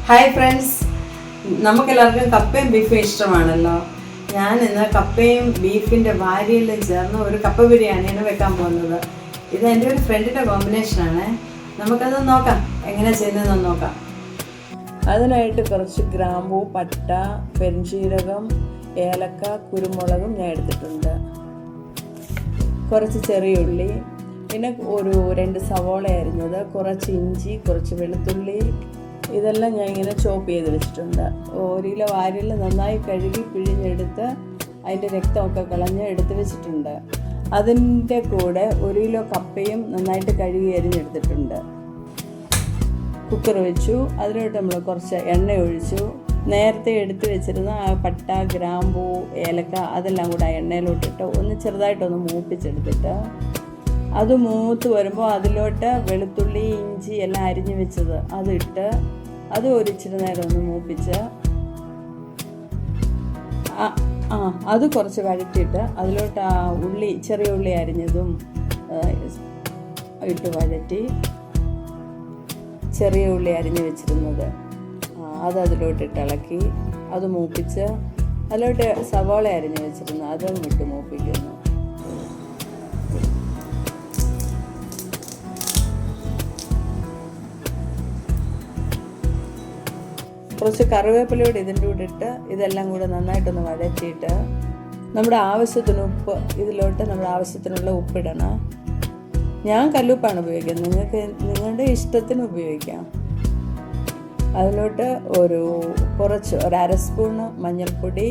Hi friends, നമുക്കെല്ലാവർക്കും കപ്പയും ബീഫും ഇഷ്ടമാണല്ലോ. ഞാൻ ഇന്ന് കപ്പയും ബീഫിൻ്റെ വാരിയെല്ലാം ചേർന്ന് ഒരു കപ്പ ബിരിയാണിയാണ് വെക്കാൻ പോകുന്നത്. ഇത് എൻ്റെ ഒരു ഫ്രണ്ടിൻ്റെ കോമ്പിനേഷനാണ്. നമുക്കത് നോക്കാം, എങ്ങനെ ചെയ്യുന്നതെന്ന് നോക്കാം. അതിനായിട്ട് കുറച്ച് ഗ്രാമ്പൂ, പട്ട, പെരുംജീരകം, ഏലക്ക, കുരുമുളകും ഞാൻ എടുത്തിട്ടുണ്ട്. കുറച്ച് ചെറിയ ഉള്ളി, പിന്നെ ഒരു 2 സവോള അരിഞ്ഞത്, കുറച്ച് ഇഞ്ചി, കുറച്ച് വെളുത്തുള്ളി, ഇതെല്ലാം ഞാൻ ഇങ്ങനെ ചോപ്പ് ചെയ്ത് വെച്ചിട്ടുണ്ട്. 1 കിലോ വാരിയിൽ നന്നായി കഴുകി പിഴിഞ്ഞെടുത്ത് അതിൻ്റെ രക്തമൊക്കെ കളഞ്ഞ് എടുത്ത് വെച്ചിട്ടുണ്ട്. അതിൻ്റെ കൂടെ 1 കിലോ കപ്പയും നന്നായിട്ട് കഴുകി അരിഞ്ഞെടുത്തിട്ടുണ്ട്. കുക്കർ വെച്ചു. അതിലോട്ട് നമ്മൾ കുറച്ച് എണ്ണ ഒഴിച്ചു. നേരത്തെ എടുത്ത് വെച്ചിരുന്ന ആ പട്ട, ഗ്രാമ്പൂ, ഏലക്ക അതെല്ലാം കൂടെ ആ എണ്ണയിലോട്ടിട്ട് ഒന്ന് ചെറുതായിട്ടൊന്ന് മൂപ്പിച്ചെടുത്തിട്ട് അത് മൂത്ത് വരുമ്പോൾ അതിലോട്ട് വെളുത്തുള്ളി, ഇഞ്ചി എല്ലാം അരിഞ്ഞ് വെച്ചത് അതിട്ട് അത് ഇച്ചിരി നേരം ഒന്ന് മൂപ്പിച്ച് അത് കുറച്ച് വഴറ്റിയിട്ട് അതിലോട്ട് ആ ഉള്ളി, ചെറിയ ഉള്ളി അരിഞ്ഞതും ഇട്ട് വഴറ്റി, ചെറിയ ഉള്ളി അരിഞ്ഞ് വെച്ചിരുന്നത് അത് അതിലോട്ടിട്ട് ഇളക്കി അത് മൂപ്പിച്ച് അതിലോട്ട് സവാള അരിഞ്ഞ് വെച്ചിരുന്നു അതും ഇട്ട് മൂപ്പിക്കുന്നു. കുറച്ച് കറിവേപ്പിലയോട് ഇതിൻ്റെ കൂടെ ഇട്ട് ഇതെല്ലാം കൂടെ നന്നായിട്ടൊന്ന് വഴറ്റിയിട്ട് നമ്മുടെ ആവശ്യത്തിന് ഉപ്പ് ഇതിലോട്ട് നമ്മുടെ ആവശ്യത്തിനുള്ള ഉപ്പിടണം. ഞാൻ കല്ലുപ്പാണ് ഉപയോഗിക്കുന്നത്, നിങ്ങൾക്ക് നിങ്ങളുടെ ഇഷ്ടത്തിന് ഉപയോഗിക്കാം. അതിലോട്ട് ഒരു അര സ്പൂണ് മഞ്ഞൾപ്പൊടി,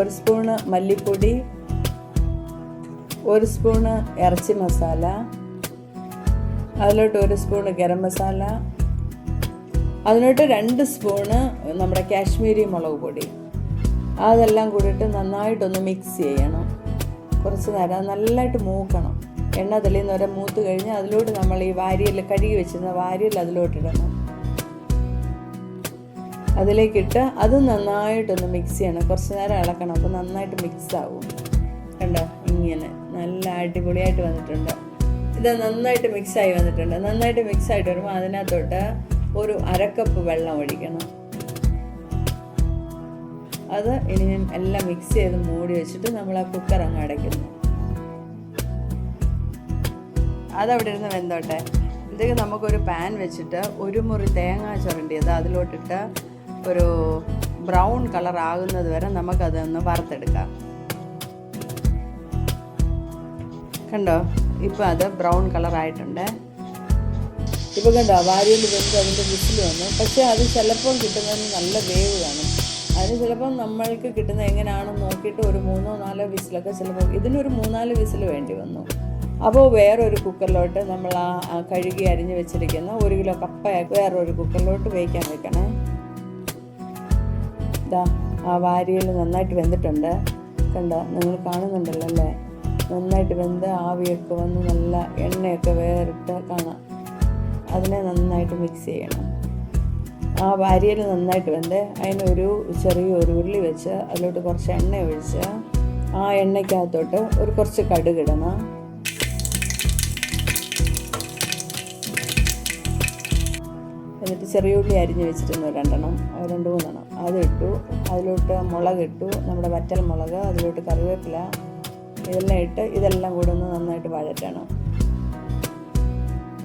1 സ്പൂണ് മല്ലിപ്പൊടി, 1 സ്പൂണ് ഇറച്ചി മസാല, അതിലോട്ട് 1 സ്പൂണ് ഗരം മസാല, അതിലോട്ട് 2 സ്പൂണ് നമ്മുടെ കാശ്മീരി മുളക് പൊടി, അതെല്ലാം കൂടിയിട്ട് നന്നായിട്ടൊന്ന് മിക്സ് ചെയ്യണം. കുറച്ച് നേരം നല്ലതായിട്ട് മൂക്കണം. എണ്ണ തെളിയുന്ന വരെ മൂത്ത് കഴിഞ്ഞ് അതിലോട്ട് നമ്മൾ ഈ വാരിയിൽ കഴുകി വെച്ചിരുന്ന വാരിയിൽ അതിലോട്ടിടണം. അതിലേക്കിട്ട് അത് നന്നായിട്ടൊന്ന് മിക്സ് ചെയ്യണം. കുറച്ച് നേരം ഇളക്കണം, അപ്പോൾ നന്നായിട്ട് മിക്സ് ആവും. കണ്ടോ, ഇങ്ങനെ നല്ല അടിപൊളിയായിട്ട് വന്നിട്ടുണ്ട്. ഇത് നന്നായിട്ട് മിക്സായി വന്നിട്ടുണ്ട്. നന്നായിട്ട് മിക്സായിട്ട് വരുമ്പോൾ അതിനകത്തോട്ട് ഒരു 1/2 കപ്പ് വെള്ളം ഒഴിക്കണം. അത് ഇനി ഞാൻ എല്ലാം മിക്സ് ചെയ്ത് മൂടി വെച്ചിട്ട് നമ്മൾ ആ കുക്കർ അങ്ങ് അടയ്ക്കുന്നു. അതവിടെ ഇരുന്ന് വെന്തോട്ടെ. ഇതിലേക്ക് നമുക്കൊരു പാൻ വെച്ചിട്ട് 1 മുറി തേങ്ങ ചുരണ്ടിയത് അതിലോട്ടിട്ട് ഒരു ബ്രൗൺ കളർ ആകുന്നത് വരെ നമുക്കതൊന്ന് വറുത്തെടുക്കാം. കണ്ടോ, ഇപ്പോൾ അത് ബ്രൗൺ കളറായിട്ടുണ്ട്. ഇപ്പോൾ കണ്ടോ, വാരിയിൽ വെന്ത് അതിൻ്റെ വിസിൽ വന്നു. പക്ഷേ അത് ചിലപ്പോൾ കിട്ടുന്നതിന് നല്ല വേവ് കാണും. അതിന് ചിലപ്പോൾ നമ്മൾക്ക് കിട്ടുന്നത് എങ്ങനെയാണെന്ന് നോക്കിയിട്ട് ഒരു 3-4 വിസിലൊക്കെ ചിലപ്പോൾ ഇതിനൊരു 3-4 വിസിൽ വേണ്ടി വന്നു. അപ്പോൾ വേറൊരു കുക്കറിലോട്ട് നമ്മൾ ആ കഴുകി അരിഞ്ഞ് വെച്ചിരിക്കുന്ന 1 കിലോ കപ്പ വേറൊരു കുക്കറിലോട്ട് വേവിക്കാൻ വെക്കണേ. ഇതാ ആ വാരിയിൽ നന്നായിട്ട് വെന്തിട്ടുണ്ട്. കണ്ടോ, നിങ്ങൾ കാണുന്നുണ്ടല്ലോ അല്ലേ, നന്നായിട്ട് വെന്ത് ആവിയൊക്കെ വന്ന് നല്ല എണ്ണയൊക്കെ വേറിട്ട് കാണാം. അതിനെ നന്നായിട്ട് മിക്സ് ചെയ്യണം. ആ വാരിയിൽ നന്നായിട്ട് വെന്ത് അതിനൊരു ചെറിയൊരു ഉരുളി വെച്ച് അതിലോട്ട് കുറച്ച് എണ്ണ ഒഴിച്ച് ആ എണ്ണയ്ക്കകത്തോട്ട് കുറച്ച് കടുകിടണം. എന്നിട്ട് ചെറിയ ഉള്ളി അരിഞ്ഞ് വെച്ചിരുന്നു 2-3 അതിട്ടു. അതിലോട്ട് മുളകിട്ടു, നമ്മുടെ വറ്റൽ മുളക്, അതിലോട്ട് കറിവേപ്പില, ഇതെല്ലാം ഇട്ട് ഇതെല്ലാം കൂടെ ഒന്ന് നന്നായിട്ട് വഴറ്റണം.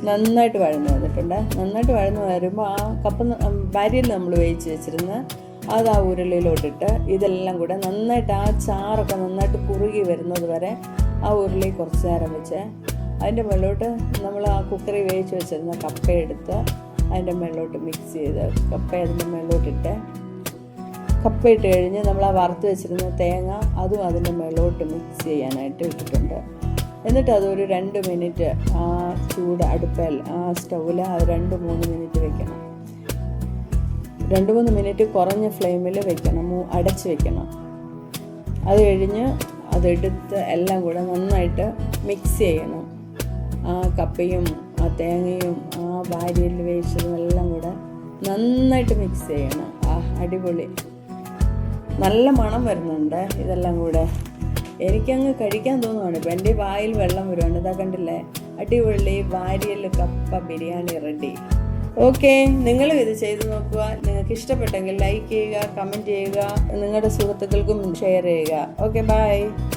നന്നായിട്ട് വഴന്ന് വന്നിട്ടുണ്ട്. നന്നായിട്ട് വഴന്ന് വരുമ്പോൾ ആ കപ്പ വാരിയിൽ നമ്മൾ വേവിച്ച് വെച്ചിരുന്ന് അത് ആ ഉരുളിയിലോട്ടിട്ട് ഇതെല്ലാം കൂടെ നന്നായിട്ട് ആ ചാറൊക്കെ നന്നായിട്ട് കുറുകി വരുന്നത് വരെ ആ ഉരുളി കുറച്ച് നേരം വെച്ച് അതിൻ്റെ മുകളിലോട്ട് നമ്മൾ ആ കുക്കറിൽ വേവിച്ച് വെച്ചിരുന്ന കപ്പയെടുത്ത് അതിൻ്റെ മുകളിലോട്ട് മിക്സ് ചെയ്ത് കപ്പ അതിൻ്റെ മുകളിലോട്ടിട്ട് കപ്പയിട്ട് കഴിഞ്ഞ് നമ്മൾ ആ വറുത്ത് വെച്ചിരുന്ന തേങ്ങ അതും അതിൻ്റെ മുകളിലോട്ട് മിക്സ് ചെയ്യാനായിട്ട് ഇട്ടിട്ടുണ്ട്. എന്നിട്ട് അതൊരു 2 മിനിറ്റ് ആ ചൂട് അടുപ്പിൽ ആ സ്റ്റൗവിൽ 2-3 മിനിറ്റ് വെക്കണം. 2-3 മിനിറ്റ് കുറഞ്ഞ ഫ്ലെയിമിൽ വെക്കണം, അടച്ച് വെക്കണം. അത് കഴിഞ്ഞ് അതെടുത്ത് എല്ലാം കൂടെ നന്നായിട്ട് മിക്സ് ചെയ്യണം. ആ കപ്പയും ആ തേങ്ങയും ആ വാരിയിൽ വേവിച്ചതും എല്ലാം കൂടെ നന്നായിട്ട് മിക്സ് ചെയ്യണം. അടിപൊളി, നല്ല മണം വരുന്നുണ്ട് ഇതെല്ലാം കൂടെ. എനിക്കങ്ങ് കഴിക്കാൻ തോന്നുവാണ്. ഇപ്പം എൻ്റെ വായിൽ വെള്ളം വരുവാണ്. ഇതാ കണ്ടില്ലേ, അടിപൊളി വാരിയൽ കപ്പ ബിരിയാണി റെഡി. ഓക്കെ, നിങ്ങളും ഇത് ചെയ്ത് നോക്കുക. നിങ്ങൾക്ക് ഇഷ്ടപ്പെട്ടെങ്കിൽ ലൈക്ക് ചെയ്യുക, കമൻറ്റ് ചെയ്യുക, നിങ്ങളുടെ സുഹൃത്തുക്കൾക്കും ഷെയർ ചെയ്യുക. Okay, by.